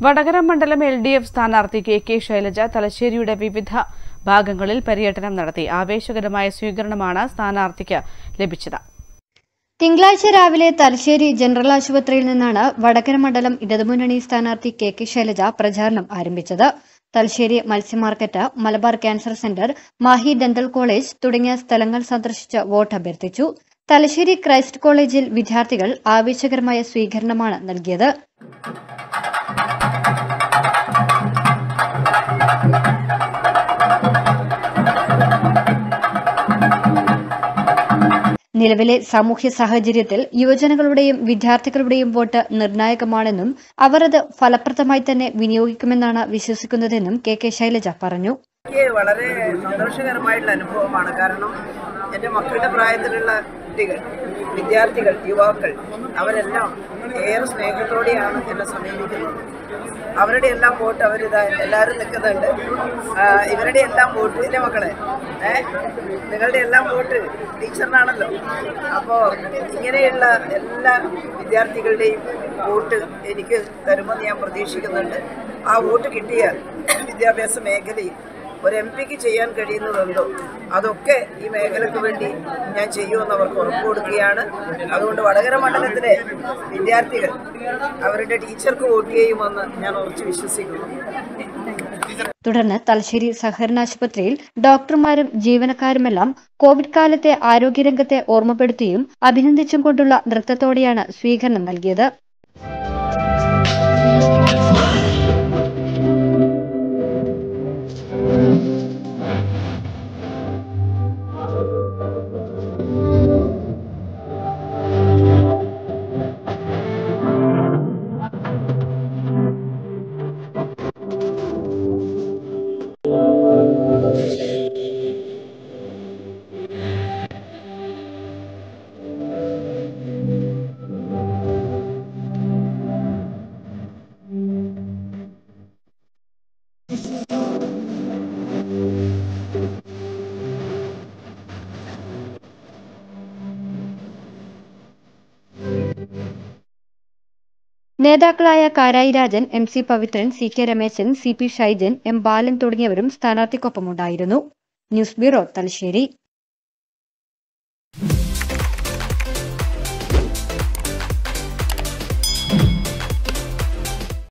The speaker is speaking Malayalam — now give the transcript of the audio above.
വടകര മണ്ഡലം LDF സ്ഥാനാർത്ഥി KK ശൈലജ തലശ്ശേരിയുടെ വിവിധ ഭാഗങ്ങളിൽ പര്യടനം നടത്തി. ആവേശകരമായ സ്വീകരണമാണ് സ്ഥാനാർത്ഥിക്ക് ലഭിച്ചത്. തിങ്കളാഴ്ച രാവിലെ തലശ്ശേരി ജനറൽ ആശുപത്രിയിൽ നിന്നാണ് വടകര മണ്ഡലം ഇടതുമുന്നണി സ്ഥാനാർത്ഥി KK ശൈലജ പ്രചാരണം ആരംഭിച്ചത്. തലശ്ശേരി മത്സ്യമാർക്കറ്റ്, Malabar cancer centre, Mahe dental college തുടങ്ങിയ സ്ഥലങ്ങൾ സന്ദർശിച്ച് വോട്ട് അഭ്യർത്ഥിച്ചു. തലശ്ശേരി ക്രൈസ്റ്റ് കോളേജിൽ വിദ്യാർത്ഥികൾ ആവേശകരമായ സ്വീകരണമാണ് നൽകിയത്. നിലവിലെ സാമൂഹ്യ സാഹചര്യത്തിൽ യുവജനങ്ങളുടെയും വിദ്യാർത്ഥികളുടെയും വോട്ട് നിർണായകമാണെന്നും അവർ അത് ഫലപ്രദമായി തന്നെ വിനിയോഗിക്കുമെന്നാണ് വിശ്വസിക്കുന്നതെന്നും KK ശൈലജ പറഞ്ഞു. വളരെ സന്തോഷകരമായിട്ടുള്ള അനുഭവമാണ്. കാരണം എൻ്റെ മക്കളുടെ പ്രായത്തിലുള്ള കുട്ടികൾ, വിദ്യാർത്ഥികൾ, യുവാക്കൾ അവരെല്ലാം ഏറെ സ്നേഹത്തോടെയാണ് എന്നെ സമീപിക്കുന്നത്. അവരുടെ എല്ലാം വോട്ട് എല്ലാവരും നിൽക്കുന്നുണ്ട്. ഇവരുടെ എല്ലാം വോട്ട് എൻ്റെ മക്കളെ നിങ്ങളുടെ എല്ലാം വോട്ട് ടീച്ചറിനാണല്ലോ. അപ്പോൾ ഇങ്ങനെയുള്ള എല്ലാ വിദ്യാർത്ഥികളുടെയും വോട്ട് എനിക്ക് തരുമെന്ന് ഞാൻ പ്രതീക്ഷിക്കുന്നുണ്ട്. ആ വോട്ട് കിട്ടിയാൽ വിദ്യാഭ്യാസ മേഖലയിൽ ഒരു MP ചെയ്യാൻ കഴിയുന്നതുണ്ടോ അതൊക്കെ ഈ മേഖലയ്ക്ക് വേണ്ടി ഞാൻ ചെയ്യുമെന്ന് അവർക്ക് ഉറപ്പ് കൊടുക്കുകയാണ്. അതുകൊണ്ട് വടകര മണ്ഡലത്തിലെ വിദ്യാർത്ഥികൾ അവരുടെ ടീച്ചർക്ക് വോട്ട് ചെയ്യുമെന്ന് ഞാൻ ഉറച്ചു വിശ്വസിക്കുന്നു. തുടർന്ന് തലശ്ശേരി സഹകരണ ആശുപത്രിയിൽ ഡോക്ടർമാരും ജീവനക്കാരുമെല്ലാം കോവിഡ് കാലത്തെ ആരോഗ്യരംഗത്തെ ഓർമ്മപ്പെടുത്തിയും അഭിനന്ദിച്ചും കൊണ്ടുള്ള നൃത്തത്തോടെയാണ് സ്വീകരണം നൽകിയത്. നേതാക്കളായ Karayi Rajan, MC Pavithran, CK Rameshan, CP Shaijan, M ബാലൻ തുടങ്ങിയവരും സ്ഥാനാർത്ഥിക്കൊപ്പമുണ്ടായിരുന്നു. News bureau, Thalassery.